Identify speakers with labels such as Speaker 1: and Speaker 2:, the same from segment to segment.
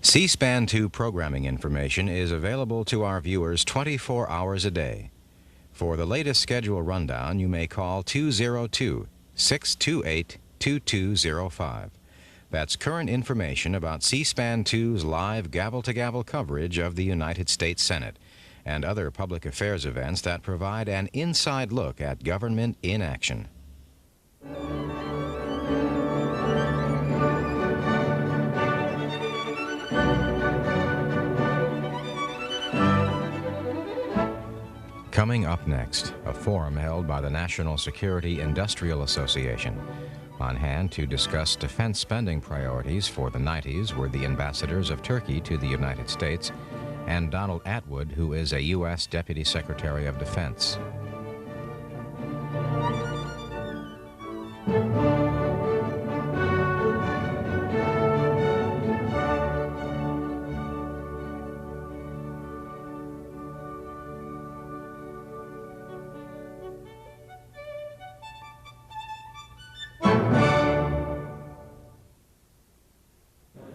Speaker 1: C-SPAN 2 programming information is available to our viewers 24 hours a day. For the latest schedule rundown, you may call 202-628-2205. That's current information about C-SPAN 2's live gavel-to-gavel coverage of the United States Senate and other public affairs events that provide an inside look at government in action. Coming up next, a forum held by the National Security Industrial Association. On hand to discuss defense spending priorities for the 90s were the ambassadors of Turkey to the United States and Donald Atwood, who is a U.S. Deputy Secretary of Defense.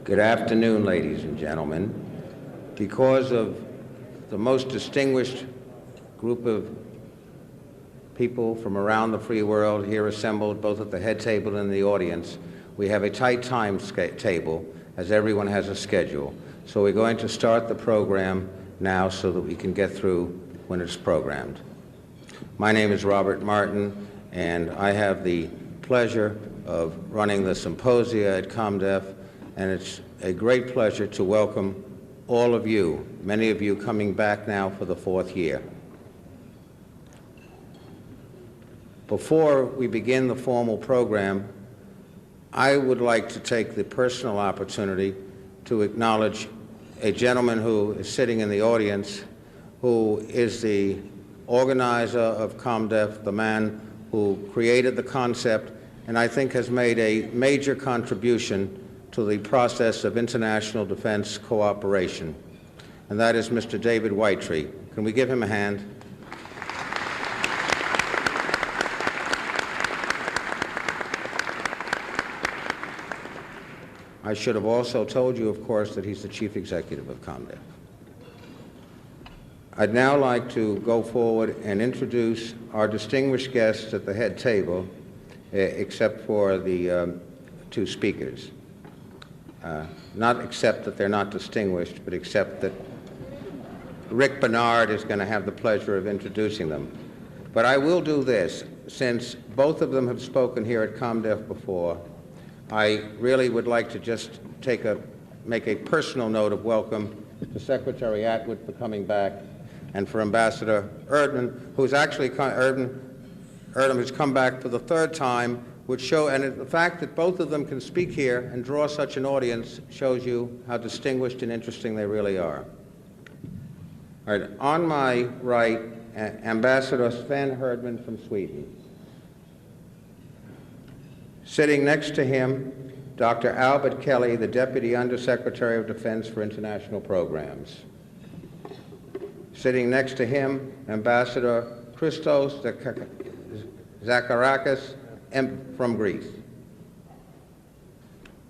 Speaker 2: Good afternoon, ladies and gentlemen. Because of the most distinguished group of people from around the free world here assembled, both at the head table and the audience, we have a tight time table, as everyone has a schedule. So we're going to start the program now so that we can get through when it's programmed. My name is Robert Martin, and I have the pleasure of running the symposia at ComDef, and it's a great pleasure to welcome all of you, many of you coming back now for the 4th year. Before we begin the formal program, I would like to take the personal opportunity to acknowledge a gentleman who is sitting in the audience, who is the organizer of ComDef, the man who created the concept, and I think has made a major contribution to the process of international defense cooperation, and that is Mr. David Whitetree. Can we give him a hand? I should have also told you, of course, that he's the chief executive of ComDef. I'd now like to go forward and introduce our distinguished guests at the head table, except for the 2 speakers. Not except that they're not distinguished, but except that Rick Barnard is going to have the pleasure of introducing them. But I will do this, since both of them have spoken here at ComDef before. I really would like to just make a personal note of welcome to Secretary Atwood for coming back, and for Ambassador Erdem, who's actually Erdem has come back for the 3rd time, which show, and the fact that both of them can speak here and draw such an audience shows you how distinguished and interesting they really are. All right, on my right, Ambassador Sven Herdman from Sweden. Sitting next to him, Dr. Albert Kelly, the Deputy Undersecretary of Defense for International Programs. Sitting next to him, Ambassador Christos Zacharakis from Greece.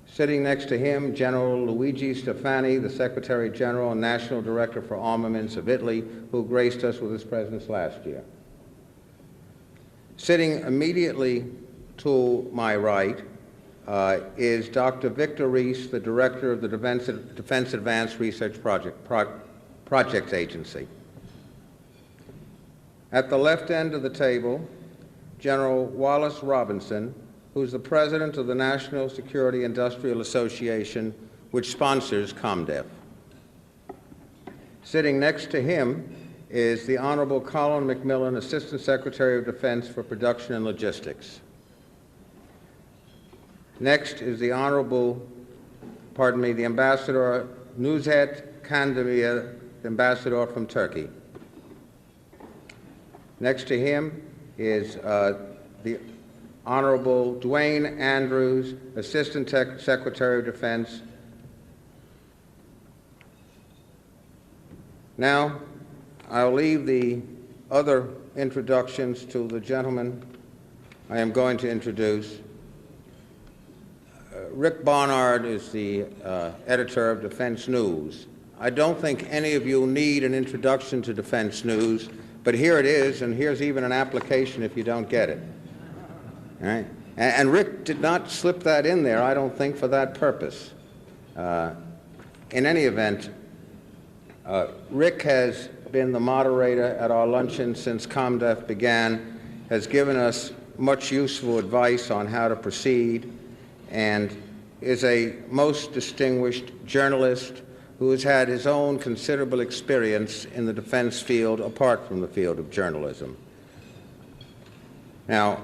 Speaker 2: Sitting next to him, General Luigi Stefani, the Secretary General and National Director for Armaments of Italy, who graced us with his presence last year. Sitting immediately to my right is Dr. Victor Rees, the Director of the Defense Advanced Research Projects Agency. At the left end of the table, General Wallace Robinson, who's the President of the National Security Industrial Association, which sponsors ComDef. Sitting next to him is the Honorable Colin McMillan, Assistant Secretary of Defense for Production and Logistics. Next is the Ambassador Nuzhet Kandemir, the Ambassador from Turkey. Next to him is the Honorable Dwayne Andrews, Assistant Secretary of Defense. Now, I'll leave the other introductions to the gentleman I am going to introduce, Rick Barnard is the editor of Defense News. I don't think any of you need an introduction to Defense News, but here it is, and here's even an application if you don't get it. All right? And Rick did not slip that in there, I don't think, for that purpose. In any event, Rick has been the moderator at our luncheon since ComDef began, has given us much useful advice on how to proceed, and is a most distinguished journalist who has had his own considerable experience in the defense field apart from the field of journalism. Now,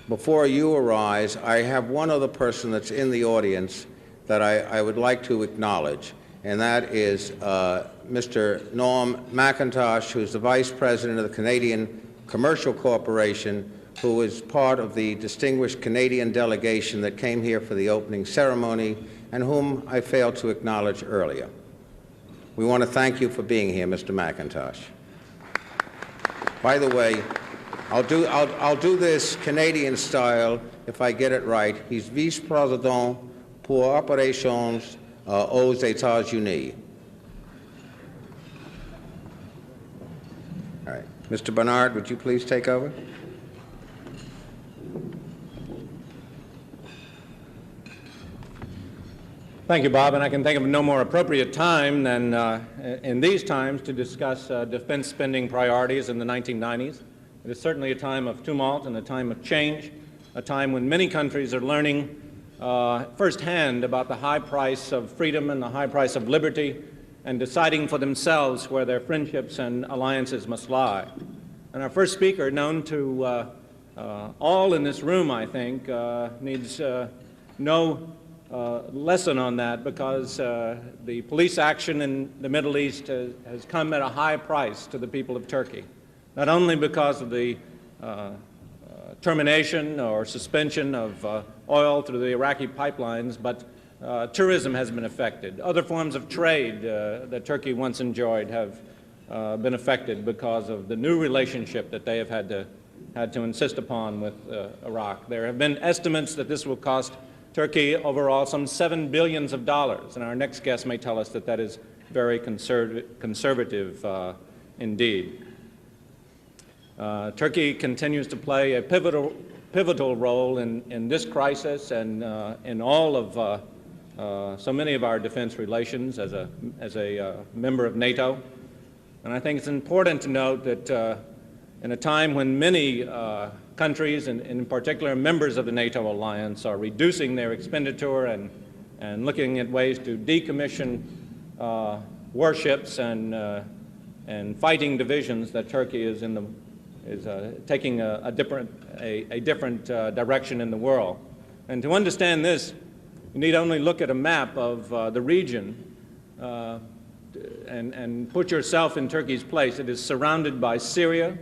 Speaker 2: before you arise, I have one other person that's in the audience that I would like to acknowledge, and that is Mr. Norm McIntosh, who is the Vice President of the Canadian Commercial Corporation, who is part of the distinguished Canadian delegation that came here for the opening ceremony, and whom I failed to acknowledge earlier. We want to thank you for being here, Mr. McIntosh. By the way, I'll do this Canadian style if I get it right. He's vice-président pour opérations aux États-Unis. All right. Mr. Barnard, would you please take over?
Speaker 3: Thank you, Bob, and I can think of no more appropriate time than in these times to discuss defense spending priorities in the 1990s. It is certainly a time of tumult and a time of change, a time when many countries are learning firsthand about the high price of freedom and the high price of liberty, and deciding for themselves where their friendships and alliances must lie. And our first speaker, known to all in this room, I think, needs no lesson on that, because the police action in the Middle East has come at a high price to the people of Turkey, not only because of the termination or suspension of oil through the Iraqi pipelines, but tourism has been affected. Other forms of trade that Turkey once enjoyed have been affected because of the new relationship that they have had to insist upon with Iraq. There have been estimates that this will cost Turkey overall some $7 billion, and our next guest may tell us that that is very conservative indeed. Turkey continues to play a pivotal role in this crisis and in all of so many of our defense relations as a member of NATO. And I think it's important to note that in a time when many countries, and in particular members of the NATO alliance, are reducing their expenditure and looking at ways to decommission warships and fighting divisions, that Turkey is taking a different direction in the world. And to understand this, you need only look at a map of the region and put yourself in Turkey's place. It is surrounded by Syria,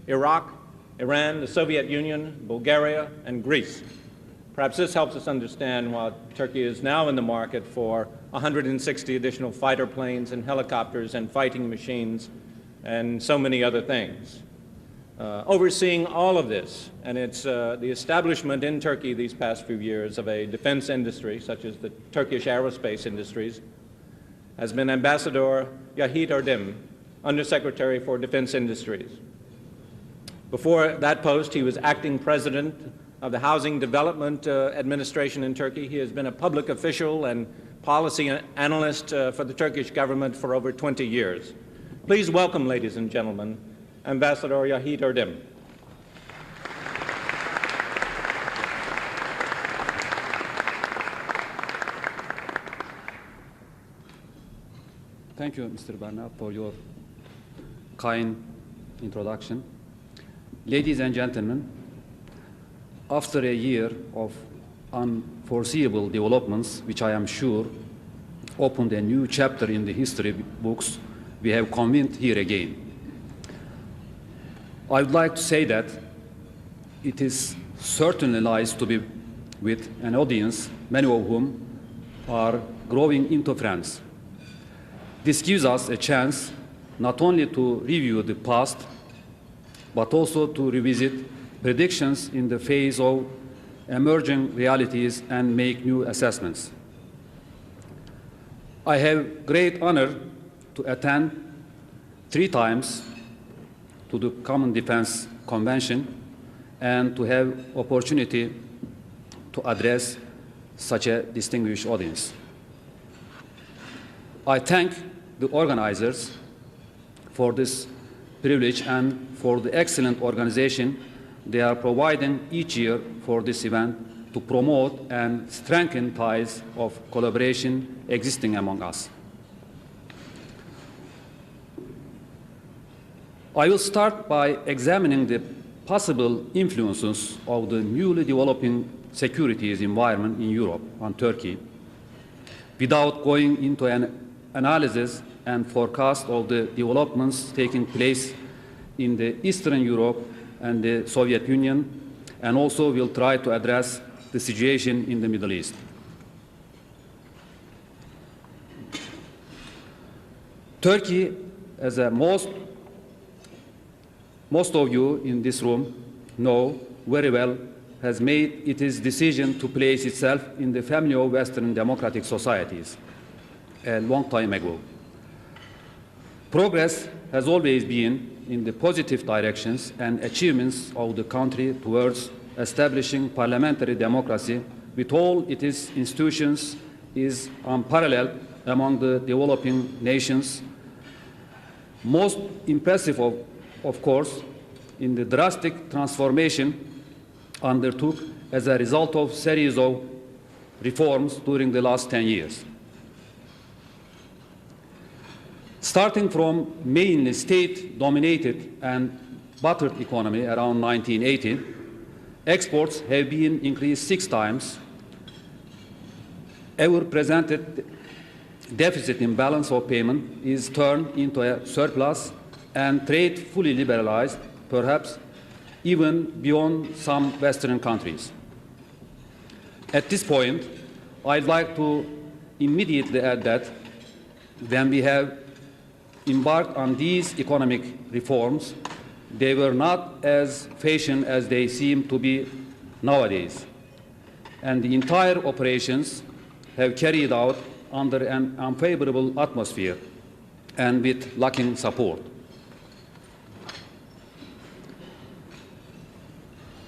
Speaker 3: Iraq, Iran, the Soviet Union, Bulgaria, and Greece. Perhaps this helps us understand why Turkey is now in the market for 160 additional fighter planes and helicopters and fighting machines and so many other things. Overseeing all of this, and it's the establishment in Turkey these past few years of a defense industry, such as the Turkish aerospace industries, has been Ambassador Vahit Erdem, Undersecretary for Defense Industries. Before that post, he was acting president of the Housing Development Administration in Turkey. He has been a public official and policy analyst for the Turkish government for over 20 years. Please welcome, ladies and gentlemen, Ambassador Vahit Erdem.
Speaker 4: Thank you, Mr. Barnard, for your kind introduction. Ladies and gentlemen, after a year of unforeseeable developments, which I am sure opened a new chapter in the history books, we have convened here again. I would like to say that it is certainly nice to be with an audience, many of whom are growing into friends. This gives us a chance not only to review the past, but also to revisit predictions in the face of emerging realities and make new assessments. I have great honor to attend 3 times to the Common Defense Convention and to have opportunity to address such a distinguished audience. I thank the organizers for this privilege and for the excellent organization they are providing each year for this event to promote and strengthen ties of collaboration existing among us. I will start by examining the possible influences of the newly developing securities environment in Europe on Turkey, without going into an analysis and forecast of the developments taking place in the Eastern Europe and the Soviet Union, and also will try to address the situation in the Middle East. Turkey, as most of you in this room know very well, has made its decision to place itself in the family of Western democratic societies a long time ago. Progress has always been in the positive directions, and achievements of the country towards establishing parliamentary democracy with all its institutions is unparalleled among the developing nations. Most impressive, of course, in the drastic transformation undertook as a result of a series of reforms during the last 10 years. Starting from mainly state-dominated and battered economy around 1980, exports have been increased 6 times, ever-presented deficit imbalance of payment is turned into a surplus, and trade fully liberalized, perhaps even beyond some Western countries. At this point, I'd like to immediately add that when we have embarked on these economic reforms, they were not as fashion as they seem to be nowadays, and the entire operations have carried out under an unfavorable atmosphere and with lacking support.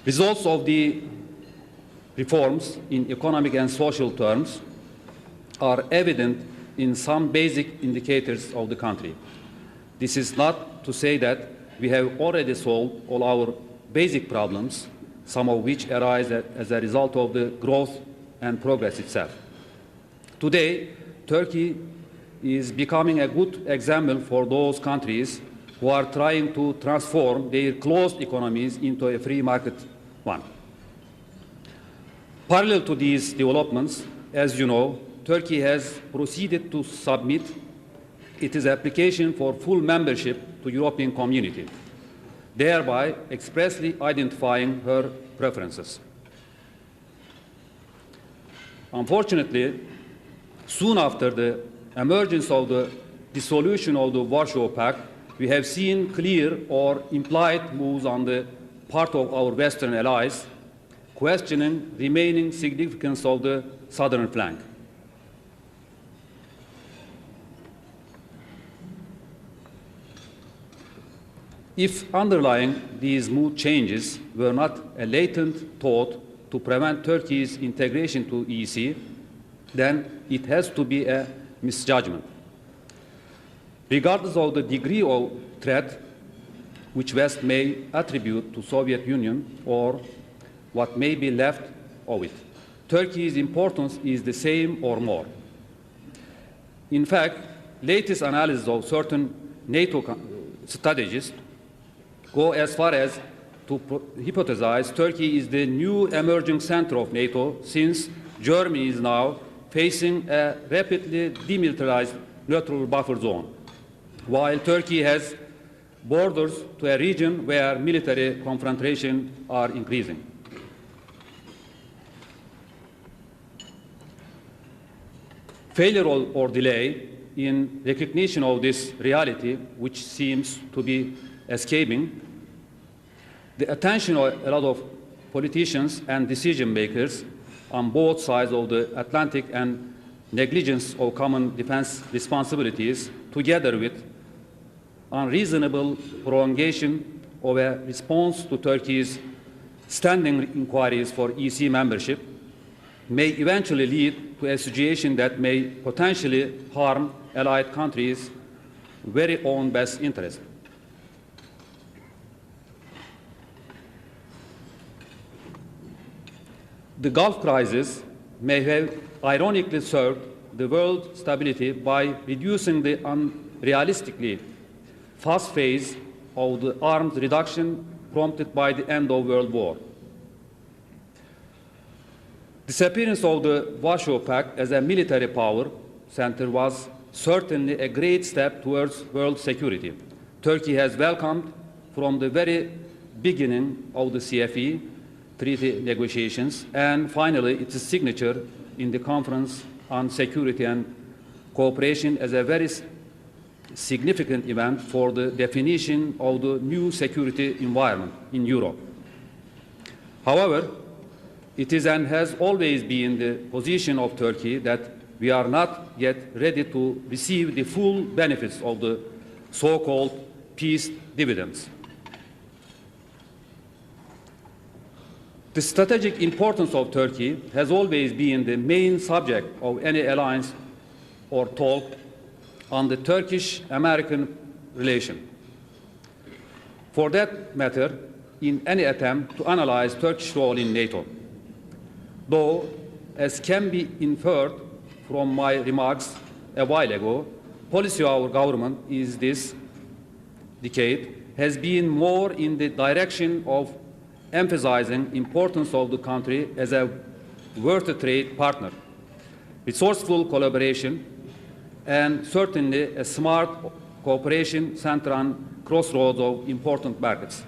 Speaker 4: Results of the reforms in economic and social terms are evident in some basic indicators of the country. This is not to say that we have already solved all our basic problems, some of which arise as a result of the growth and progress itself. Today, Turkey is becoming a good example for those countries who are trying to transform their closed economies into a free market one. Parallel to these developments, as you know, Turkey has proceeded to submit its application for full membership to European Community, thereby expressly identifying her preferences. Unfortunately, soon after the emergence of the dissolution of the Warsaw Pact, we have seen clear or implied moves on the part of our Western allies, questioning remaining significance of the southern flank. If underlying these mood changes were not a latent thought to prevent Turkey's integration to EEC, then it has to be a misjudgment. Regardless of the degree of threat which West may attribute to Soviet Union or what may be left of it, Turkey's importance is the same or more. In fact, latest analysis of certain NATO strategists go as far as to hypothesize Turkey is the new emerging center of NATO, since Germany is now facing a rapidly demilitarized neutral buffer zone, while Turkey has borders to a region where military confrontation are increasing. Failure or delay in recognition of this reality, which seems to be escaping the attention of a lot of politicians and decision makers on both sides of the Atlantic and negligence of common defense responsibilities, together with unreasonable prolongation of a response to Turkey's standing inquiries for EC membership, may eventually lead to a situation that may potentially harm allied countries' very own best interest. The Gulf crisis may have ironically served the world's stability by reducing the unrealistically fast phase of the arms reduction prompted by the end of World War. Disappearance of the Warsaw Pact as a military power center was certainly a great step towards world security. Turkey has welcomed from the very beginning of the CFE treaty negotiations and finally its signature in the Conference on Security and Cooperation as a very significant event for the definition of the new security environment in Europe. However, it is and has always been the position of Turkey that we are not yet ready to receive the full benefits of the so-called peace dividends. The strategic importance of Turkey has always been the main subject of any alliance or talk on the Turkish-American relation. For that matter, in any attempt to analyze Turkish role in NATO. Though, as can be inferred from my remarks a while ago, policy of our government is this decade has been more in the direction of emphasizing importance of the country as a world trade partner, resourceful collaboration, and certainly a smart cooperation centered on crossroads of important markets.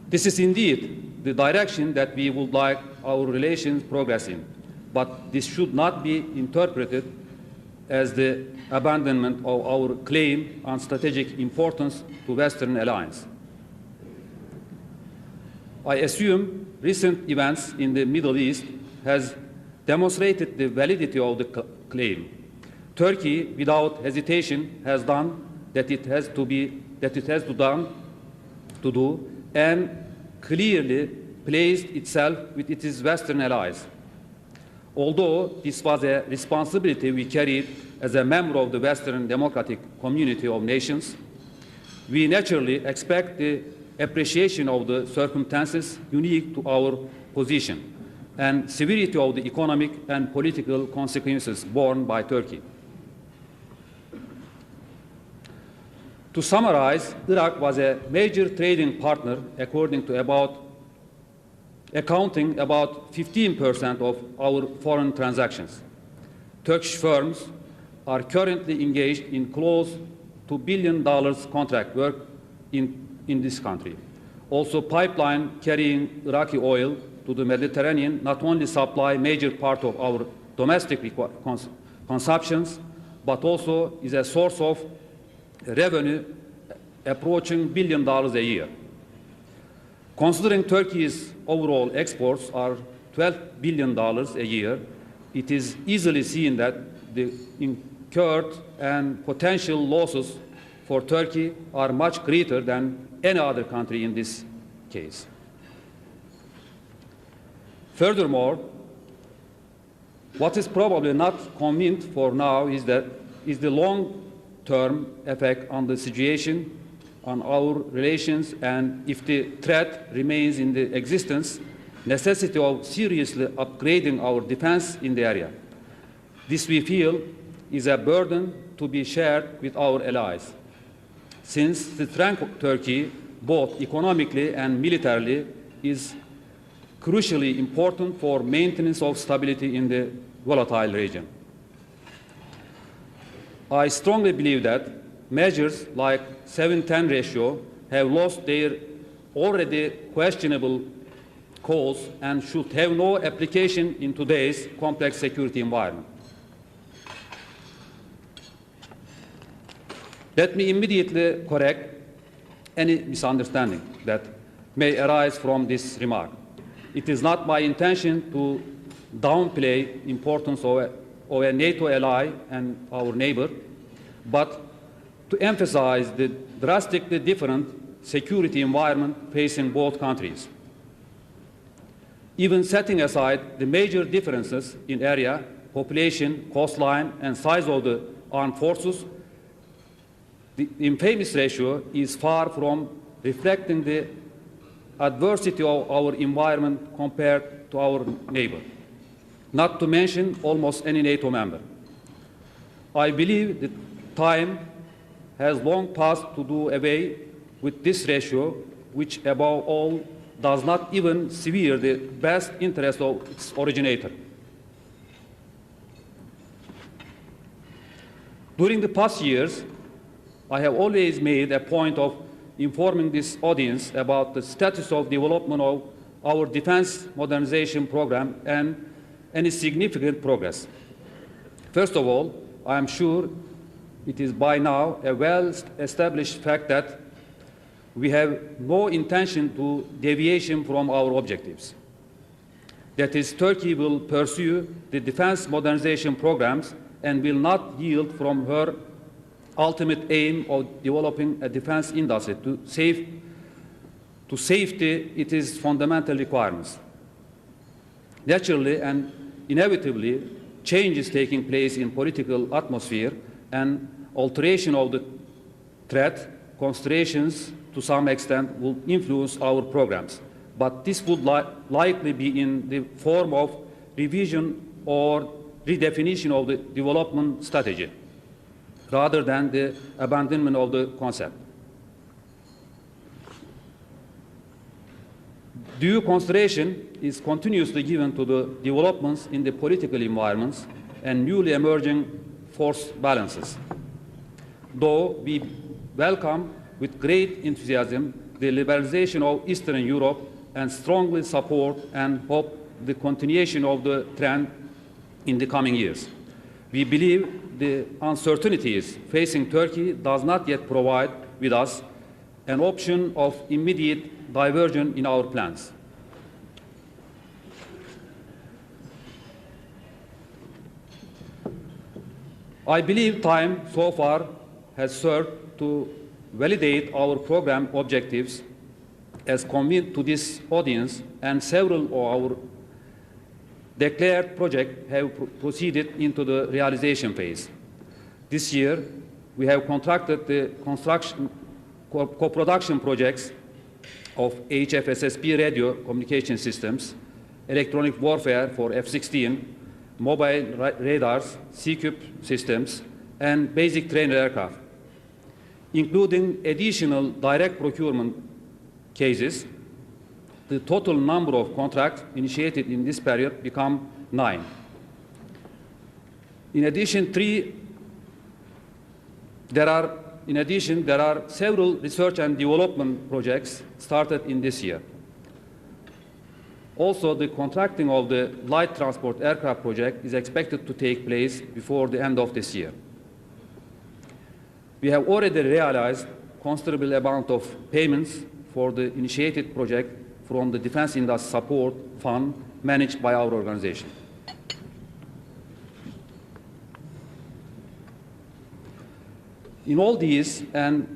Speaker 4: This is indeed the direction that we would like our relations progress in, but this should not be interpreted as the abandonment of our claim on strategic importance to Western alliance. I assume recent events in the Middle East has demonstrated the validity of the claim. Turkey, without hesitation, has done that it has to do, and clearly placed itself with its Western allies. Although this was a responsibility we carried as a member of the Western democratic community of nations, we naturally expect the appreciation of the circumstances unique to our position and severity of the economic and political consequences borne by Turkey. To summarize, Iraq was a major trading partner accounting about 15% of our foreign transactions. Turkish firms are currently engaged in close to $1 billion contract work in this country. Also, pipeline carrying Iraqi oil to the Mediterranean not only supply major part of our domestic consumptions, but also is a source of revenue approaching $1 billion a year. Considering Turkey's overall exports are $12 billion a year, it is easily seen that the incurred and potential losses for Turkey are much greater than any other country in this case. Furthermore, what is probably not convenient for now is the long-term effect on the situation, on our relations, and if the threat remains in the existence, necessity of seriously upgrading our defense in the area. This, we feel, is a burden to be shared with our allies. Since the strength of Turkey, both economically and militarily, is crucially important for maintenance of stability in the volatile region. I strongly believe that measures like 7-10 ratio have lost their already questionable cause and should have no application in today's complex security environment. Let me immediately correct any misunderstanding that may arise from this remark. It is not my intention to downplay the importance of a NATO ally and our neighbor, but to emphasize the drastically different security environment facing both countries. Even setting aside the major differences in area, population, coastline, and size of the armed forces, the infamous ratio is far from reflecting the adversity of our environment compared to our neighbor, not to mention almost any NATO member. I believe the time has long passed to do away with this ratio, which above all does not even sever the best interest of its originator. During the past years, I have always made a point of informing this audience about the status of development of our defense modernization program and any significant progress. First of all, I am sure it is by now a well-established fact that we have no intention to deviation from our objectives. That is, Turkey will pursue the defense modernization programs and will not yield from her ultimate aim of developing a defense industry to safety its fundamental requirements. Naturally and inevitably, change is taking place in political atmosphere and alteration of the threat considerations to some extent will influence our programs. But this would likely be in the form of revision or redefinition of the development strategy, rather than the abandonment of the concept. Due consideration is continuously given to the developments in the political environments and newly emerging force balances. Though we welcome with great enthusiasm the liberalization of Eastern Europe and strongly support and hope the continuation of the trend in the coming years. We believe the uncertainties facing Turkey does not yet provide with us an option of immediate diversion in our plans. I believe time so far has served to validate our program objectives as conveyed to this audience, and several of our declared projects have proceeded into the realization phase. This year, we have contracted the co-production projects of HFSSP radio communication systems, electronic warfare for F-16, mobile radars, C-Cube systems, and basic trainer aircraft, including additional direct procurement cases. The total number of contracts initiated in this period become 9. In addition, there are several research and development projects started in this year. Also, the contracting of the light transport aircraft project is expected to take place before the end of this year. We have already realized considerable amount of payments for the initiated project from the Defense Industry Support Fund managed by our organization. In all these and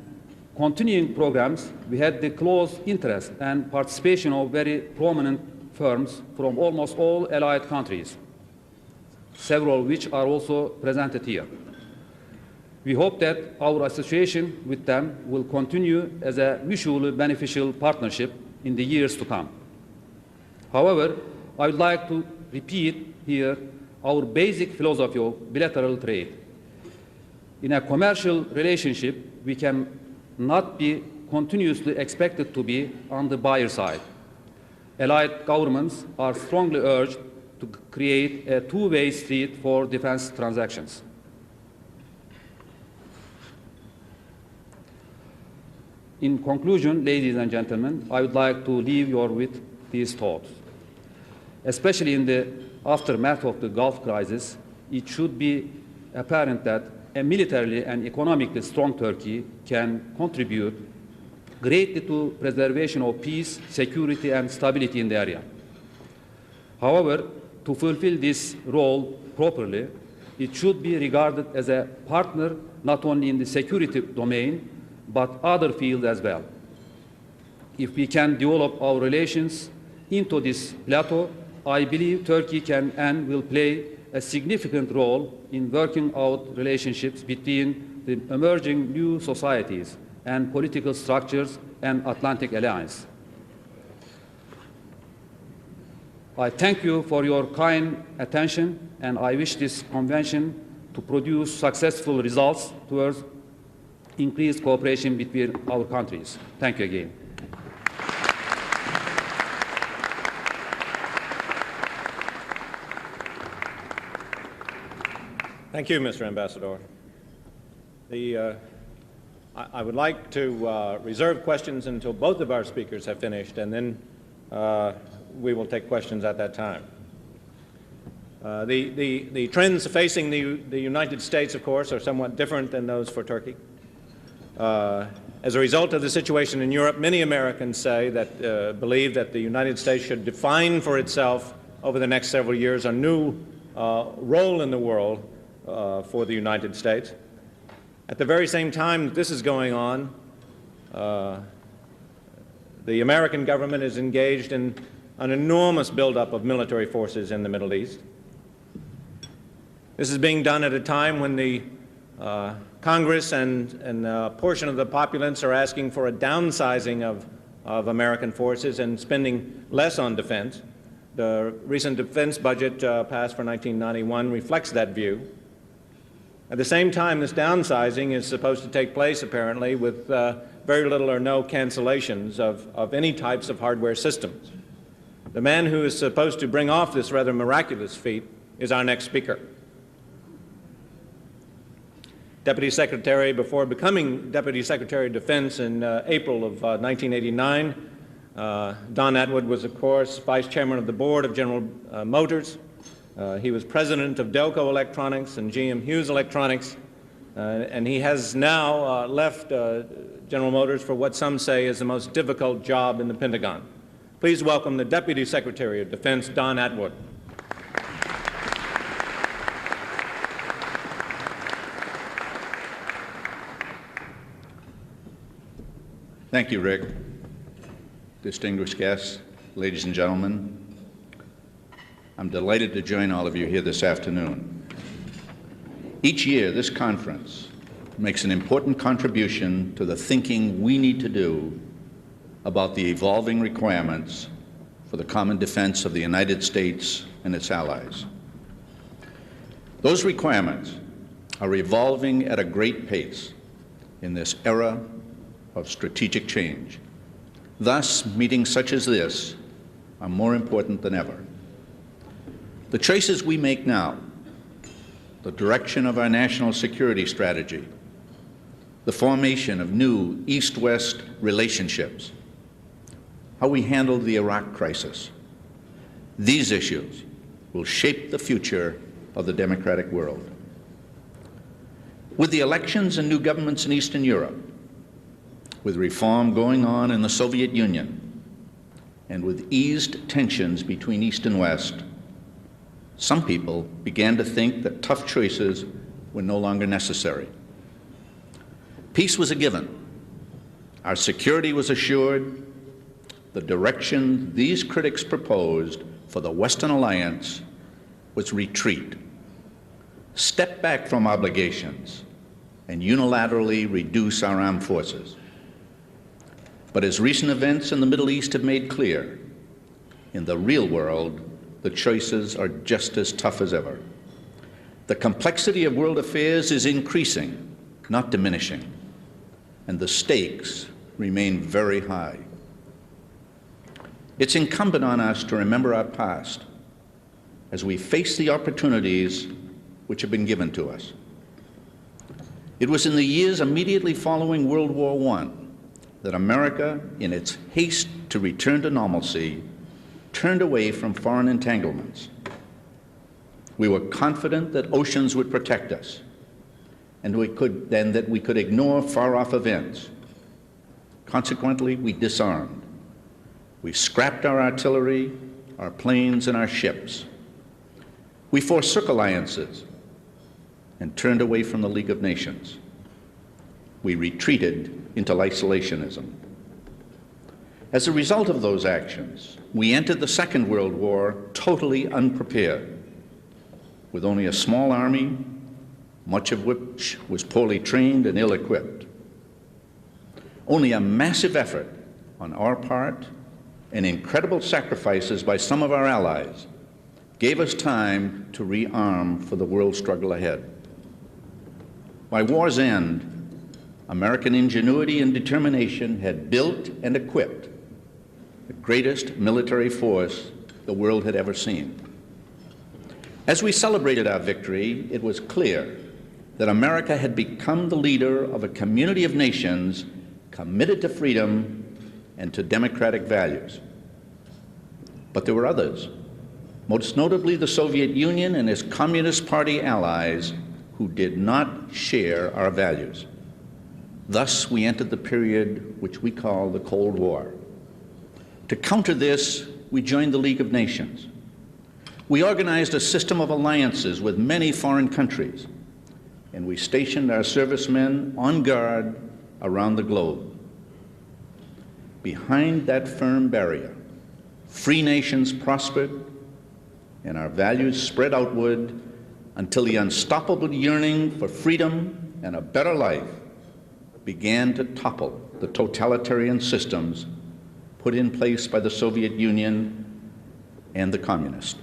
Speaker 4: continuing programs, we had the close interest and participation of very prominent firms from almost all allied countries, several of which are also presented here. We hope that our association with them will continue as a mutually beneficial partnership in the years to come. However, I would like to repeat here our basic philosophy of bilateral trade. In a commercial relationship, we can not be continuously expected to be on the buyer side. Allied governments are strongly urged to create a two-way street for defense transactions. In conclusion, ladies and gentlemen, I would like to leave you with these thoughts. Especially in the aftermath of the Gulf crisis, it should be apparent that a militarily and economically strong Turkey can contribute greatly to preservation of peace, security, and stability in the area. However, to fulfill this role properly, it should be regarded as a partner not only in the security domain, but other fields as well. If we can develop our relations into this plateau, I believe Turkey can and will play a significant role in working out relationships between the emerging new societies and political structures and Atlantic Alliance. I thank you for your kind attention, and I wish this convention to produce successful results towards increased cooperation between our countries. Thank you again.
Speaker 3: Thank you, Mr. Ambassador. I would like to reserve questions until both of our speakers have finished, and then we will take questions at that time. The trends facing the United States, of course, are somewhat different than those for Turkey. As a result of the situation in Europe, many Americans say that believe that the United States should define for itself over the next several years a new role in the world for the United States. At the very same time that this is going on, the American government is engaged in an enormous buildup of military forces in the Middle East. This is being done at a time when the Congress and a portion of the populace are asking for a downsizing of American forces and spending less on defense. The recent defense budget passed for 1991 reflects that view. At the same time, this downsizing is supposed to take place, apparently, with very little or no cancellations of any types of hardware systems. The man who is supposed to bring off this rather miraculous feat is our next speaker. Deputy Secretary, before becoming Deputy Secretary of Defense in April of 1989, Don Atwood was, of course, Vice Chairman of the Board of General Motors. He was President of Delco Electronics and GM Hughes Electronics, and he has now left General Motors for what some say is the most difficult job in the Pentagon. Please welcome the Deputy Secretary of Defense, Don Atwood.
Speaker 5: Thank you, Rick. Distinguished guests, ladies and gentlemen, I'm delighted to join all of you here this afternoon. Each year, this conference makes an important contribution to the thinking we need to do about the evolving requirements for the common defense of the United States and its allies. Those requirements are evolving at a great pace in this era of strategic change. Thus, meetings such as this are more important than ever. The choices we make now, the direction of our national security strategy, the formation of new East-West relationships, how we handle the Iraq crisis, these issues will shape the future of the democratic world. With the elections and new governments in Eastern Europe, with reform going on in the Soviet Union, and with eased tensions between East and West, some people began to think that tough choices were no longer necessary. Peace was a given. Our security was assured. The direction these critics proposed for the Western alliance was retreat, step back from obligations, and unilaterally reduce our armed forces. But as recent events in the Middle East have made clear, in the real world, the choices are just as tough as ever. The complexity of world affairs is increasing, not diminishing, and the stakes remain very high. It's incumbent on us to remember our past as we face the opportunities which have been given to us. It was in the years immediately following World War I that America, in its haste to return to normalcy, turned away from foreign entanglements. We were confident that oceans would protect us, and that we could ignore far-off events. Consequently, we disarmed. We scrapped our artillery, our planes, and our ships. We forsook alliances and turned away from the League of Nations. We retreated into isolationism. As a result of those actions, we entered the Second World War totally unprepared, with only a small army, much of which was poorly trained and ill-equipped. Only a massive effort on our part and incredible sacrifices by some of our allies gave us time to rearm for the world struggle ahead. By war's end, American ingenuity and determination had built and equipped the greatest military force the world had ever seen. As we celebrated our victory, it was clear that America had become the leader of a community of nations committed to freedom and to democratic values. But there were others, most notably the Soviet Union and its Communist Party allies, who did not share our values. Thus, we entered the period which we call the Cold War. To counter this, we joined the League of Nations. We organized a system of alliances with many foreign countries, and we stationed our servicemen on guard around the globe. Behind that firm barrier, free nations prospered, and our values spread outward until the unstoppable yearning for freedom and a better life began to topple the totalitarian systems put in place by the Soviet Union and the communists.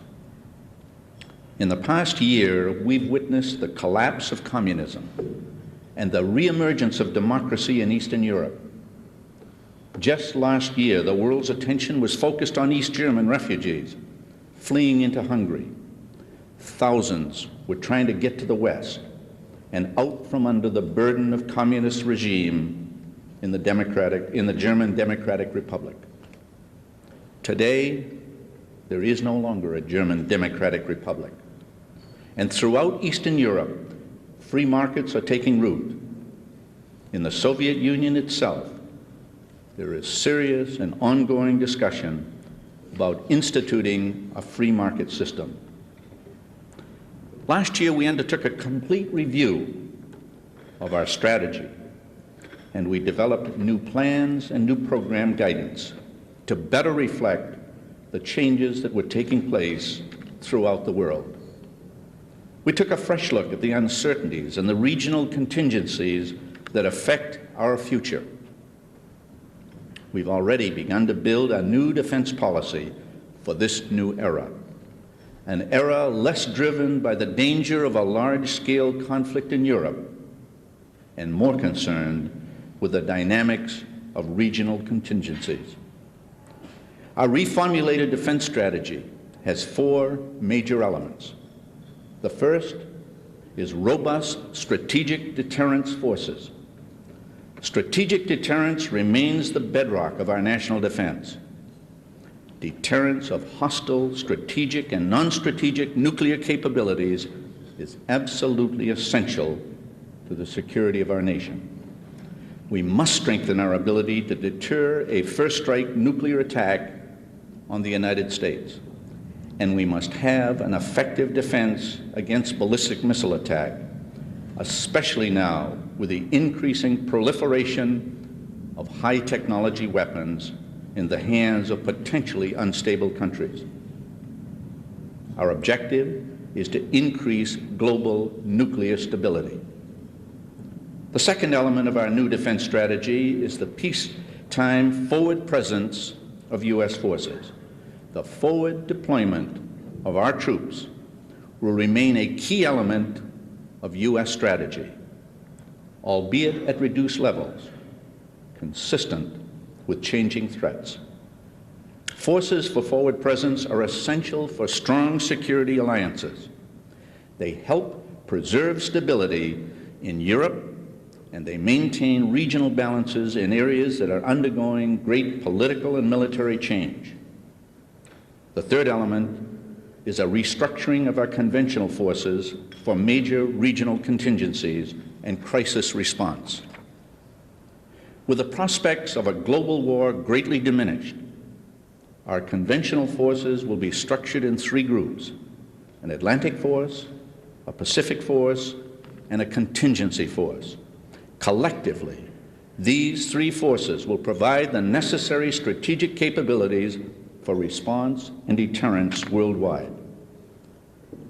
Speaker 5: In the past year, we've witnessed the collapse of communism and the reemergence of democracy in Eastern Europe. Just last year, the world's attention was focused on East German refugees fleeing into Hungary. Thousands were trying to get to the West and out from under the burden of communist regime in the German Democratic Republic. Today, there is no longer a German Democratic Republic. And throughout Eastern Europe, free markets are taking root. In the Soviet Union itself, there is serious and ongoing discussion about instituting a free market system. Last year, we undertook a complete review of our strategy, and we developed new plans and new program guidance to better reflect the changes that were taking place throughout the world. We took a fresh look at the uncertainties and the regional contingencies that affect our future. We've already begun to build a new defense policy for this new era, an era less driven by the danger of a large-scale conflict in Europe and more concerned with the dynamics of regional contingencies. Our reformulated defense strategy has four major elements. The first is robust strategic deterrence forces. Strategic deterrence remains the bedrock of our national defense. Deterrence of hostile, strategic, and non-strategic nuclear capabilities is absolutely essential to the security of our nation. We must strengthen our ability to deter a first-strike nuclear attack on the United States, and we must have an effective defense against ballistic missile attack, especially now with the increasing proliferation of high-technology weapons in the hands of potentially unstable countries. Our objective is to increase global nuclear stability. The second element of our new defense strategy is the peacetime forward presence of U.S. forces. The forward deployment of our troops will remain a key element of U.S. strategy, albeit at reduced levels, consistent with changing threats. Forces for forward presence are essential for strong security alliances. They help preserve stability in Europe, and they maintain regional balances in areas that are undergoing great political and military change. The third element is a restructuring of our conventional forces for major regional contingencies and crisis response. With the prospects of a global war greatly diminished, our conventional forces will be structured in three groups: an Atlantic force, a Pacific force, and a contingency force. Collectively, these three forces will provide the necessary strategic capabilities for response and deterrence worldwide.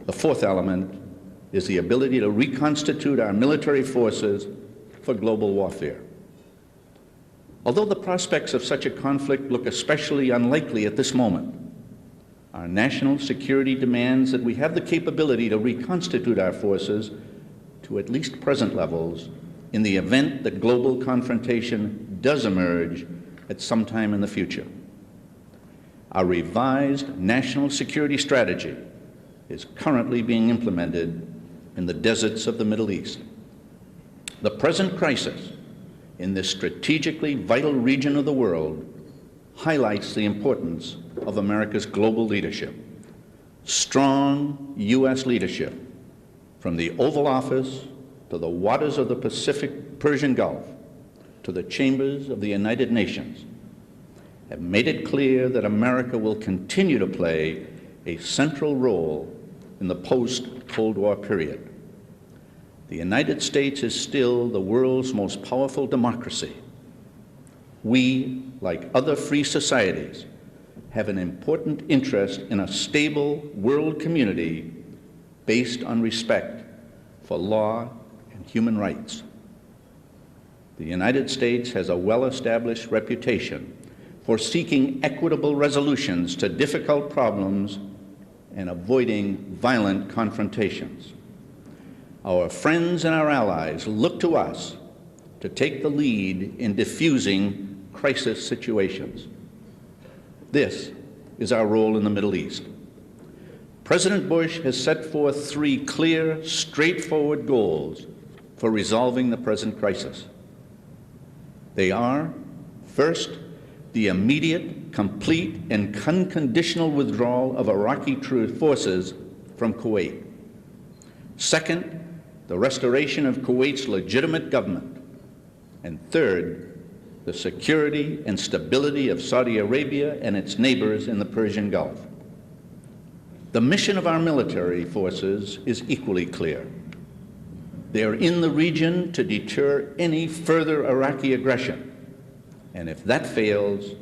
Speaker 5: The fourth element is the ability to reconstitute our military forces for global warfare. Although the prospects of such a conflict look especially unlikely at this moment, our national security demands that we have the capability to reconstitute our forces to at least present levels in the event that global confrontation does emerge at some time in the future. Our revised national security strategy is currently being implemented in the deserts of the Middle East. The present crisis in this strategically vital region of the world highlights the importance of America's global leadership. Strong U.S. leadership, from the Oval Office to the waters of the Persian Gulf to the chambers of the United Nations, have made it clear that America will continue to play a central role in the post-Cold War period. The United States is still the world's most powerful democracy. We, like other free societies, have an important interest in a stable world community based on respect for law and human rights. The United States has a well-established reputation for seeking equitable resolutions to difficult problems and avoiding violent confrontations. Our friends and our allies look to us to take the lead in diffusing crisis situations. This is our role in the Middle East. President Bush has set forth three clear, straightforward goals for resolving the present crisis. They are, first, the immediate, complete, and unconditional withdrawal of Iraqi forces from Kuwait. Second, the restoration of Kuwait's legitimate government. And third, the security and stability of Saudi Arabia and its neighbors in the Persian Gulf. The mission of our military forces is equally clear. They are in the region to deter any further Iraqi aggression. And if that fails,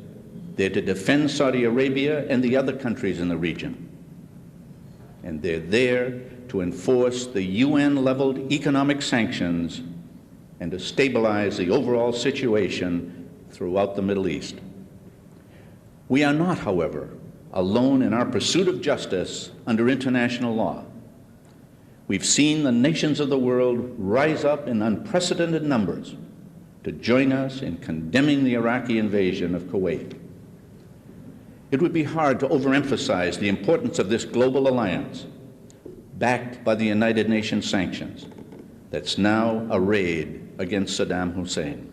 Speaker 5: they're to defend Saudi Arabia and the other countries in the region. And they're there to enforce the UN-leveled economic sanctions and to stabilize the overall situation throughout the Middle East. We are not, however, alone in our pursuit of justice under international law. We've seen the nations of the world rise up in unprecedented numbers to join us in condemning the Iraqi invasion of Kuwait. It would be hard to overemphasize the importance of this global alliance, backed by the United Nations sanctions, that's now arrayed against Saddam Hussein.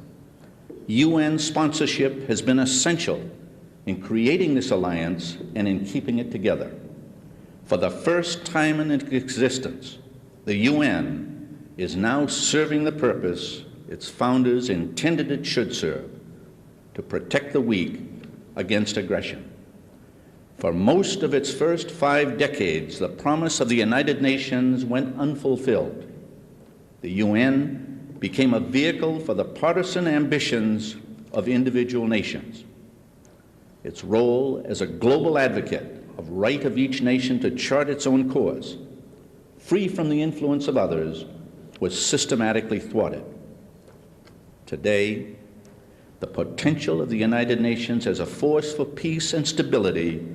Speaker 5: UN sponsorship has been essential in creating this alliance and in keeping it together. For the first time in its existence, the UN is now serving the purpose its founders intended it should serve, to protect the weak against aggression. For most of its first 5 decades, the promise of the United Nations went unfulfilled. The UN became a vehicle for the partisan ambitions of individual nations. Its role as a global advocate of right of each nation to chart its own course, free from the influence of others, was systematically thwarted. Today, the potential of the United Nations as a force for peace and stability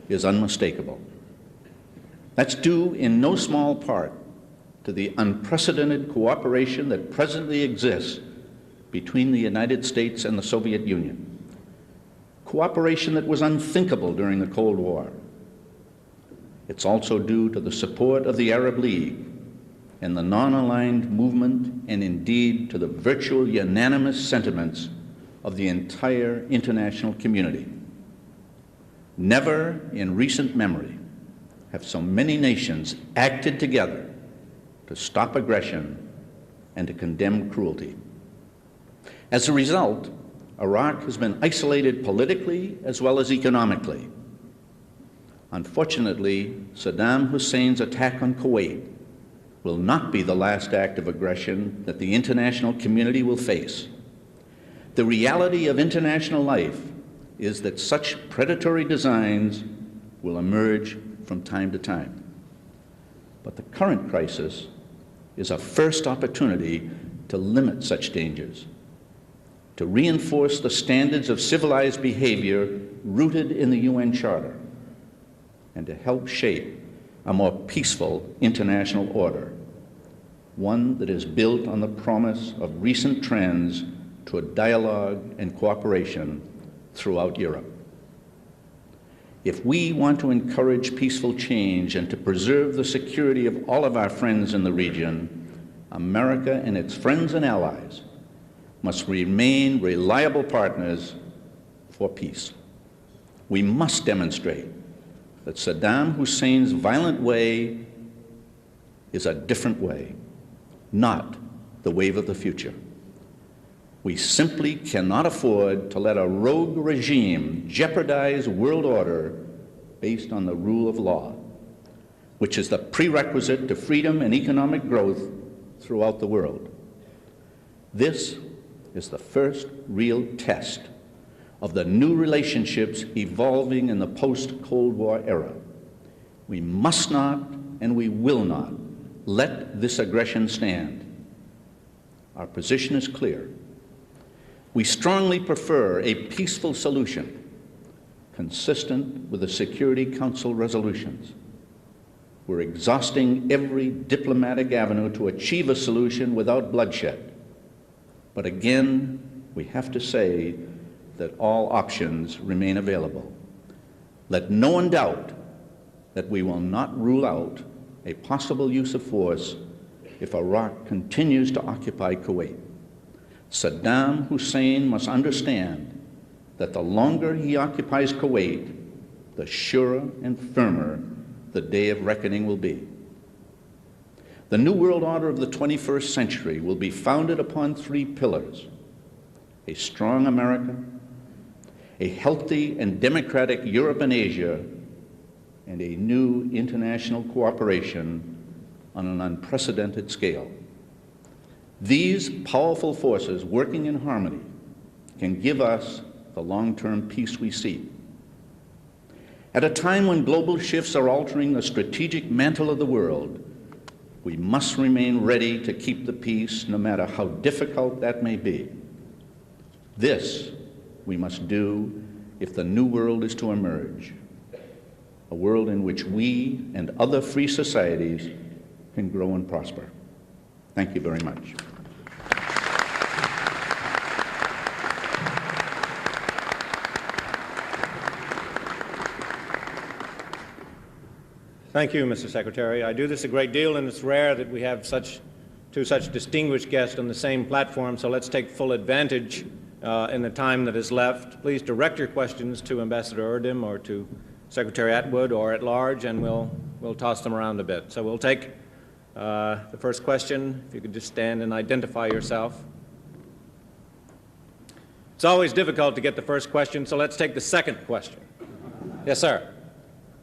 Speaker 5: is unmistakable. That's due in no small part to the unprecedented cooperation that presently exists between the United States and the Soviet Union. Cooperation that was unthinkable during the Cold War. It's also due to the support of the Arab League and the non-aligned movement, and indeed to the virtual unanimous sentiments of the entire international community. Never in recent memory have so many nations acted together to stop aggression and to condemn cruelty. As a result, Iraq has been isolated politically as well as economically. Unfortunately, Saddam Hussein's attack on Kuwait will not be the last act of aggression that the international community will face. The reality of international life is that such predatory designs will emerge from time to time. But the current crisis is a first opportunity to limit such dangers, to reinforce the standards of civilized behavior rooted in the UN Charter, and to help shape a more peaceful international order, one that is built on the promise of recent trends toward dialogue and cooperation throughout Europe. If we want to encourage peaceful change and to preserve the security of all of our friends in the region, America and its friends and allies must remain reliable partners for peace. We must demonstrate that Saddam Hussein's violent way is a different way, not the wave of the future. We simply cannot afford to let a rogue regime jeopardize world order based on the rule of law, which is the prerequisite to freedom and economic growth throughout the world. This is the first real test of the new relationships evolving in the post-Cold War era. We must not and we will not let this aggression stand. Our position is clear. We strongly prefer a peaceful solution consistent with the Security Council resolutions. We're exhausting every diplomatic avenue to achieve a solution without bloodshed. But again, we have to say that all options remain available. Let no one doubt that we will not rule out a possible use of force if Iraq continues to occupy Kuwait. Saddam Hussein must understand that the longer he occupies Kuwait, the surer and firmer the day of reckoning will be. The new world order of the 21st century will be founded upon three pillars: a strong America, a healthy and democratic Europe and Asia, and a new international cooperation on an unprecedented scale. These powerful forces working in harmony can give us the long-term peace we seek. At a time when global shifts are altering the strategic mantle of the world, we must remain ready to keep the peace no matter how difficult that may be. This we must do if the new world is to emerge, a world in which we and other free societies can grow and prosper. Thank you very much.
Speaker 3: Thank you, Mr. Secretary. I do this a great deal, and it's rare that we have two such distinguished guests on the same platform, so let's take full advantage in the time that is left. Please direct your questions to Ambassador Erdem or to Secretary Atwood or at large, and we'll toss them around a bit. So we'll take the first question. If you could just stand and identify yourself. It's always difficult to get the first question, so let's take the second question. Yes, sir.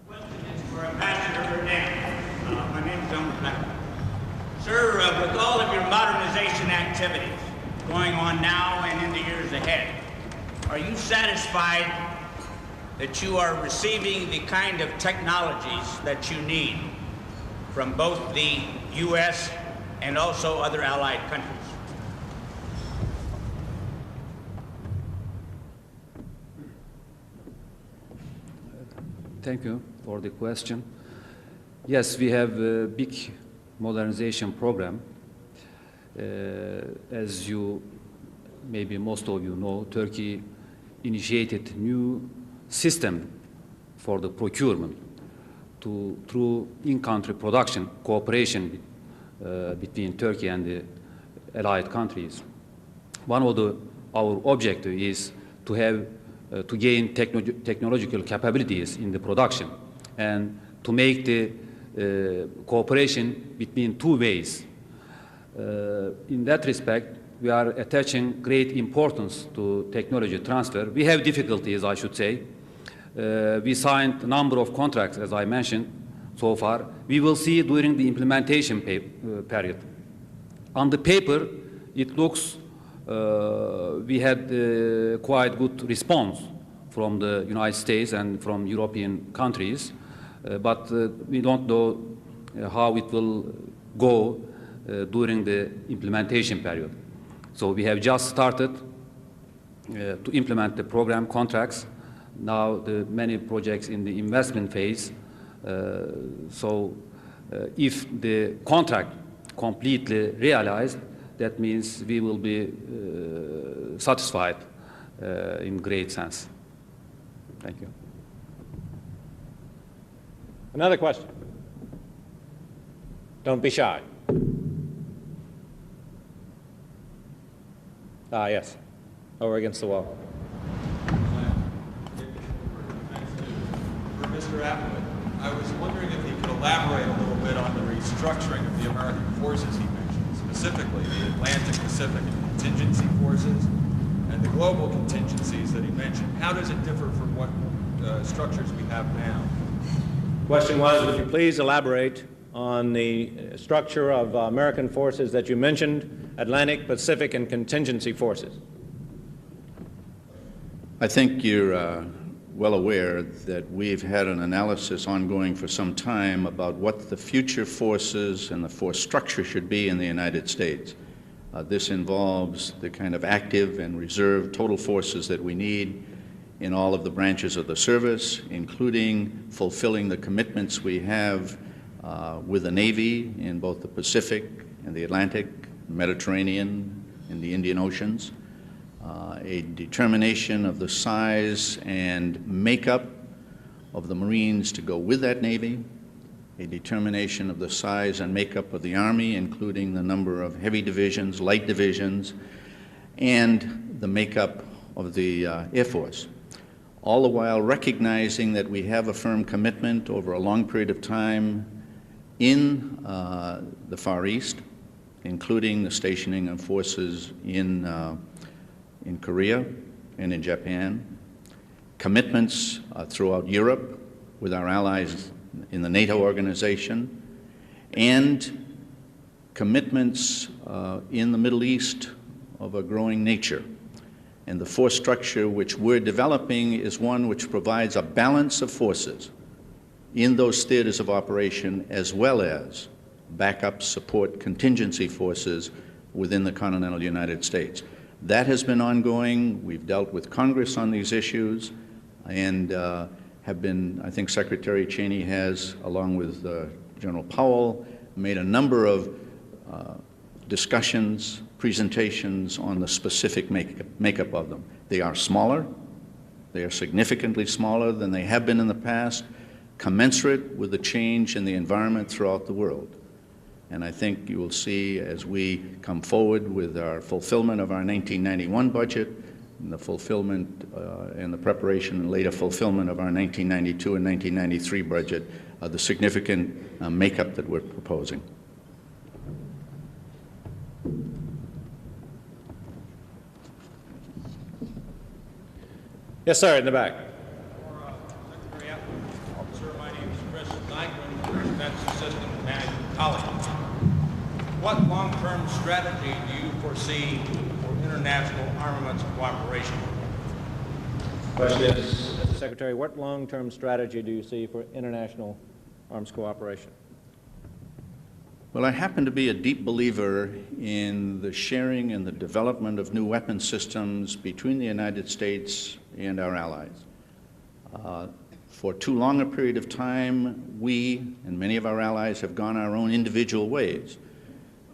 Speaker 6: For Ambassador Erdem. My name is John. Sir, with all of your modernization activities going on now and in the years ahead, are you satisfied that you are receiving the kind of technologies that you need from both the U.S. and also other allied countries?
Speaker 4: Thank you for the question. Yes, we have a big modernization program. As you, maybe most of you know, Turkey initiated new system for the procurement through in-country production cooperation between Turkey and the allied countries. One of our objectives is to have to gain technological capabilities in the production and to make the cooperation between two ways. In that respect, we are attaching great importance to technology transfer. We have difficulties, I should say. We signed a number of contracts, as I mentioned, so far. We will see during the implementation period. On the paper, it looks we had quite good response from the United States and from European countries, but we don't know how it will go during the implementation period. So we have just started to implement the program contracts. Now the many projects in the investment phase. If the contract completely realized, that means we will be satisfied in great sense. Thank you.
Speaker 3: Another question. Don't be shy. Yes, over against the wall.
Speaker 7: For Mr. Atwood, I was wondering if he could elaborate a little bit on the restructuring of the American forces he mentioned, specifically the Atlantic, Pacific, and contingency forces, and the global contingencies that he mentioned. How does it differ from what structures we have now?
Speaker 3: Question was, would you please elaborate on the structure of American forces that you mentioned, Atlantic, Pacific, and contingency forces?
Speaker 5: I think you're well aware that we've had an analysis ongoing for some time about what the future forces and the force structure should be in the United States. This involves the kind of active and reserve total forces that we need in all of the branches of the service, including fulfilling the commitments we have with the Navy in both the Pacific and the Atlantic, Mediterranean, and the Indian Oceans. A determination of the size and makeup of the Marines to go with that Navy, a determination of the size and makeup of the Army, including the number of heavy divisions, light divisions, and the makeup of the Air Force. All the while recognizing that we have a firm commitment over a long period of time in the Far East, including the stationing of forces in Korea and in Japan, commitments throughout Europe with our allies in the NATO organization, and commitments in the Middle East of a growing nature. And the force structure which we're developing is one which provides a balance of forces in those theaters of operation, as well as backup support contingency forces within the continental United States. That has been ongoing. We've dealt with Congress on these issues and have been, I think Secretary Cheney has, along with General Powell, made a number of discussions, presentations on the specific makeup of them. They are smaller. They are significantly smaller than they have been in the past, commensurate with the change in the environment throughout the world. And I think you will see as we come forward with our fulfillment of our 1991 budget and the fulfillment and the preparation and later fulfillment of our 1992 and 1993 budget, the significant makeup that we're proposing.
Speaker 3: Yes, sir, in the back.
Speaker 7: Secretary Atwood. Sir, my name is Chris Nyquin, Defense Assistant Management College. What long-term strategy do you foresee for international armaments cooperation?
Speaker 3: Question is, Mr. Secretary, what long-term strategy do you see for international arms cooperation?
Speaker 5: Well, I happen to be a deep believer in the sharing and the development of new weapon systems between the United States and our allies. For too long a period of time, we and many of our allies have gone our own individual ways.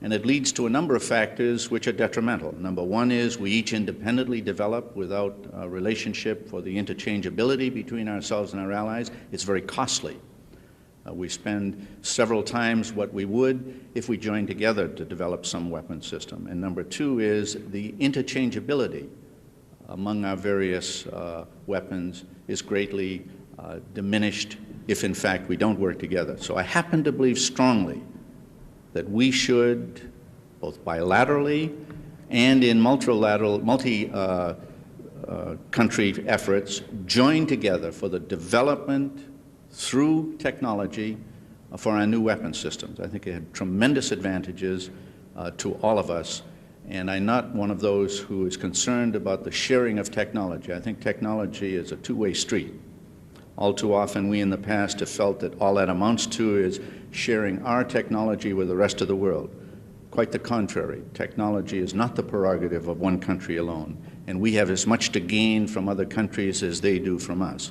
Speaker 5: And it leads to a number of factors which are detrimental. Number one is we each independently develop without a relationship for the interchangeability between ourselves and our allies. It's very costly. We spend several times what we would if we joined together to develop some weapon system. And number two is the interchangeability among our various weapons is greatly diminished if, in fact, we don't work together. So I happen to believe strongly that we should, both bilaterally, and in multi-country efforts join together for the development through technology for our new weapon systems. I think it had tremendous advantages to all of us, and I'm not one of those who is concerned about the sharing of technology. I think technology is a two-way street. All too often we in the past have felt that all that amounts to is sharing our technology with the rest of the world. Quite the contrary. Technology is not the prerogative of one country alone, and we have as much to gain from other countries as they do from us.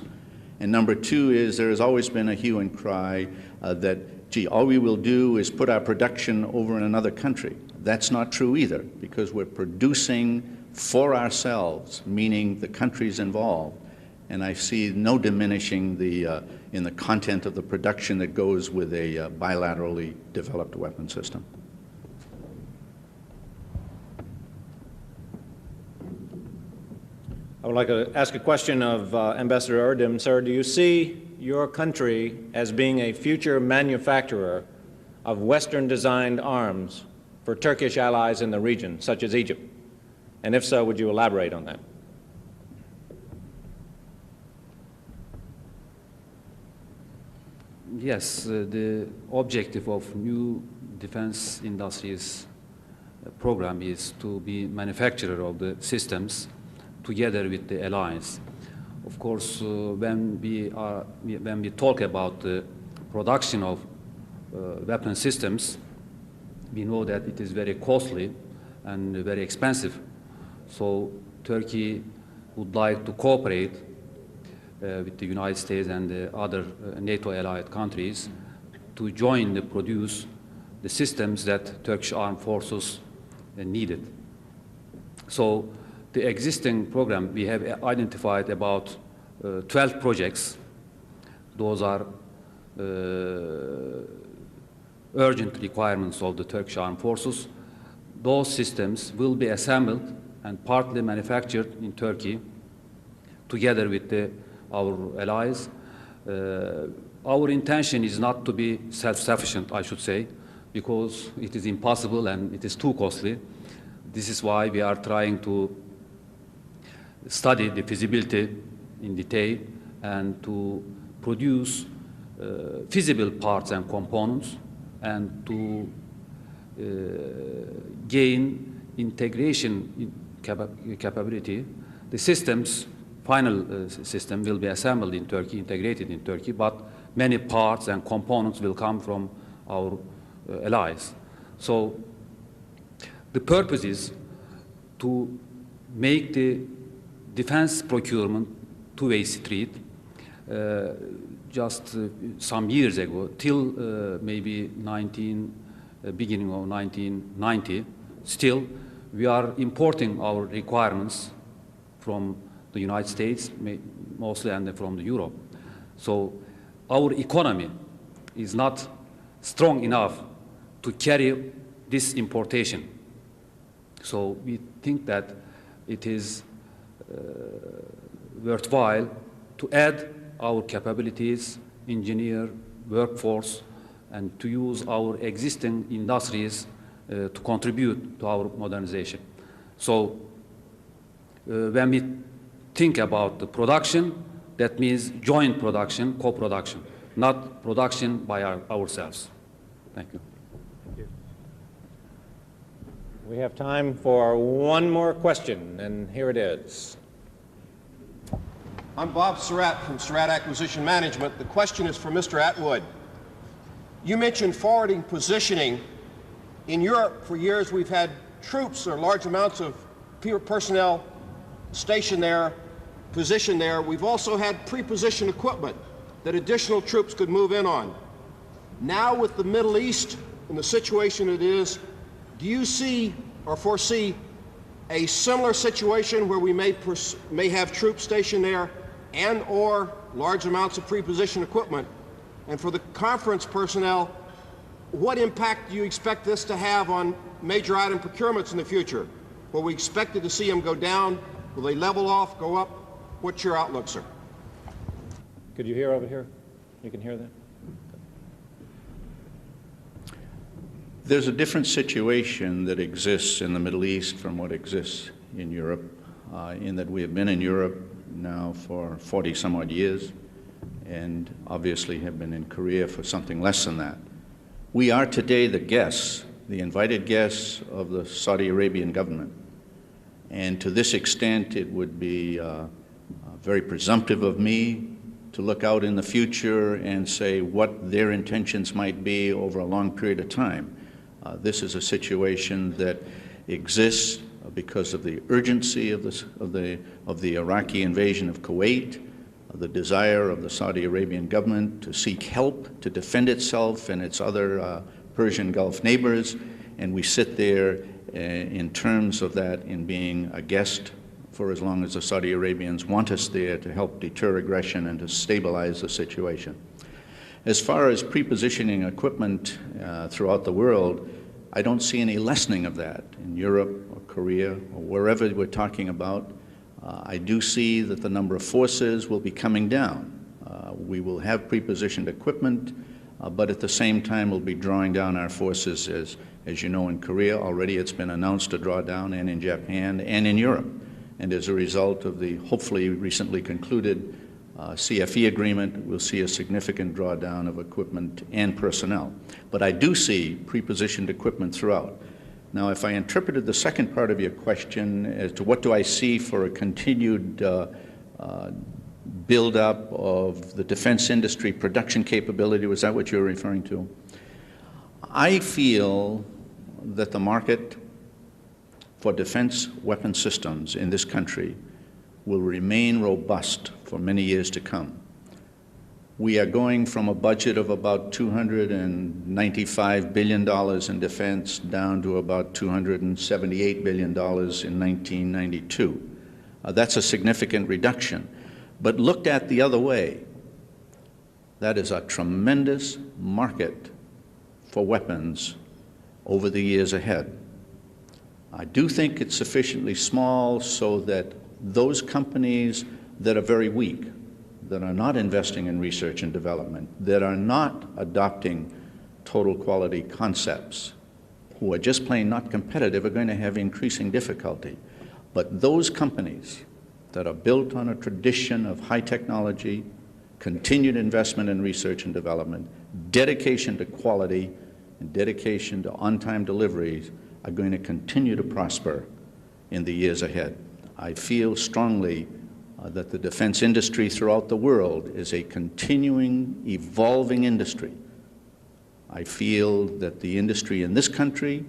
Speaker 5: And number two is there has always been a hue and cry that, gee, all we will do is put our production over in another country. That's not true either, because we're producing for ourselves, meaning the countries involved. And I see no diminishing in the content of the production that goes with a bilaterally developed weapon system.
Speaker 3: I would like to ask a question of Ambassador Erdem. Sir, do you see your country as being a future manufacturer of Western-designed arms for Turkish allies in the region, such as Egypt? And if so, would you elaborate on that?
Speaker 4: Yes, the objective of new defense industries program is to be manufacturer of the systems together with the alliance. Of course, when we talk about the production of weapon systems, we know that it is very costly and very expensive. So Turkey would like to cooperate with the United States and the other NATO allied countries to join to produce the systems that Turkish armed forces needed. So the existing program, we have identified about 12 projects. Those are urgent requirements of the Turkish armed forces. Those systems will be assembled and partly manufactured in Turkey together with our allies. Our intention is not to be self-sufficient, I should say, because it is impossible and it is too costly. This is why we are trying to study the feasibility in detail and to produce feasible parts and components and to gain integration capability. The systems, final system will be assembled in Turkey, integrated in Turkey, but many parts and components will come from our allies. So the purpose is to make the defense procurement two-way street. Just some years ago, till maybe beginning of 1990, still we are importing our requirements from the United States, mostly, and from Europe. So our economy is not strong enough to carry this importation. So we think that it is worthwhile to add our capabilities, engineer, workforce, and to use our existing industries to contribute to our modernization. So when we think about the production, that means joint production, co-production, not production by ourselves. Thank you.
Speaker 3: Thank you. We have time for one more question, and here it is.
Speaker 8: I'm Bob Surratt from Surratt Acquisition Management. The question is for Mr. Atwood. You mentioned forwarding positioning. In Europe, for years, we've had troops or large amounts of personnel stationed there, positioned there. We've also had pre-positioned equipment that additional troops could move in on. Now with the Middle East and the situation it is, do you see or foresee a similar situation where we may have troops stationed there and or large amounts of pre-positioned equipment? And for the conference personnel, what impact do you expect this to have on major item procurements in the future? Will we expected to see them go down? Will they level off, go up? What's your outlook, sir?
Speaker 3: Could you hear over here? You can hear that?
Speaker 5: There's a different situation that exists in the Middle East from what exists in Europe, in that we have been in Europe now for 40 some odd years, and obviously have been in Korea for something less than that. We are today the guests, the invited guests of the Saudi Arabian government. And to this extent, it would be very presumptive of me to look out in the future and say what their intentions might be over a long period of time. This is a situation that exists because of the urgency of the Iraqi invasion of Kuwait, the desire of the Saudi Arabian government to seek help to defend itself and its other Persian Gulf neighbors, and we sit there in terms of that in being a guest for as long as the Saudi Arabians want us there to help deter aggression and to stabilize the situation. As far as prepositioning equipment throughout the world, I don't see any lessening of that in Europe or Korea or wherever we're talking about. I do see that the number of forces will be coming down. We will have prepositioned equipment, but at the same time we'll be drawing down our forces, as you know, in Korea already it's been announced to draw down, and in Japan and in Europe. And as a result of the hopefully recently concluded CFE agreement, we'll see a significant drawdown of equipment and personnel. But I do see prepositioned equipment throughout. Now, if I interpreted the second part of your question as to what do I see for a continued build-up of the defense industry production capability, was that what you're referring to? I feel that the market for defense weapon systems in this country will remain robust for many years to come. We are going from a budget of about $295 billion in defense down to about $278 billion in 1992. That's a significant reduction. But looked at the other way, that is a tremendous market for weapons over the years ahead. I do think it's sufficiently small so that those companies that are very weak, that are not investing in research and development, that are not adopting total quality concepts, who are just plain not competitive, are going to have increasing difficulty. But those companies that are built on a tradition of high technology, continued investment in research and development, dedication to quality, and dedication to on-time deliveries are going to continue to prosper in the years ahead. I feel strongly that the defense industry throughout the world is a continuing, evolving industry. I feel that the industry in this country,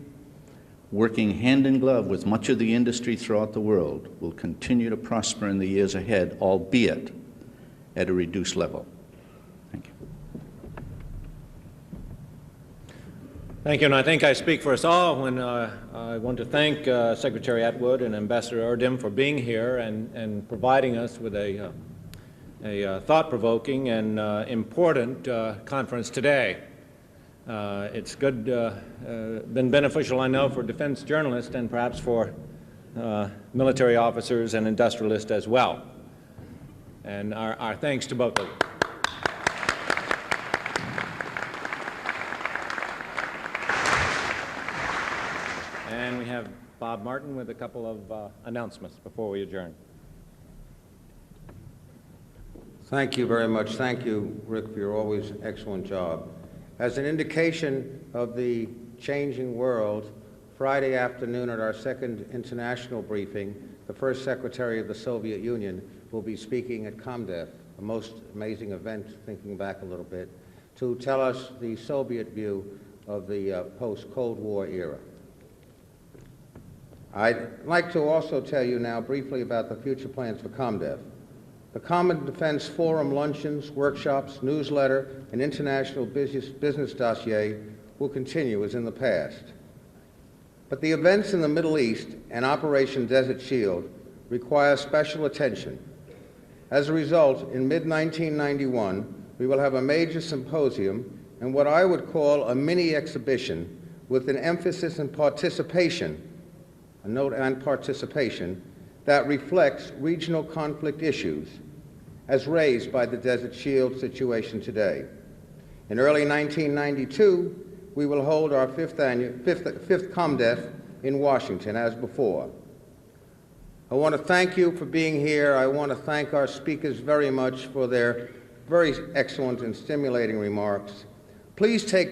Speaker 5: working hand in glove with much of the industry throughout the world, will continue to prosper in the years ahead, albeit at a reduced level. Thank you.
Speaker 3: Thank you, and I think I speak for us all when I want to thank Secretary Atwood and Ambassador Erdem for being here and providing us with a thought-provoking and important conference today. It's good, been beneficial, I know, for defense journalists and perhaps for military officers and industrialists as well. And our thanks to both of them. And we have Bob Martin with a couple of announcements before we adjourn.
Speaker 2: Thank you very much. Thank you, Rick, for your always excellent job. As an indication of the changing world, Friday afternoon at our second international briefing, the first Secretary of the Soviet Union will be speaking at ComDef, a most amazing event, thinking back a little bit, to tell us the Soviet view of the post-Cold War era. I'd like to also tell you now briefly about the future plans for ComDef. The Common Defense Forum luncheons, workshops, newsletter, and international business dossier will continue as in the past. But the events in the Middle East and Operation Desert Shield require special attention. As a result, in mid-1991, we will have a major symposium and what I would call a mini exhibition with an emphasis on participation, a note on participation, that reflects regional conflict issues as raised by the Desert Shield situation today. In early 1992, we will hold our fifth ComDef in Washington as before. I want to thank you for being here. I want to thank our speakers very much for their very excellent and stimulating remarks. Please take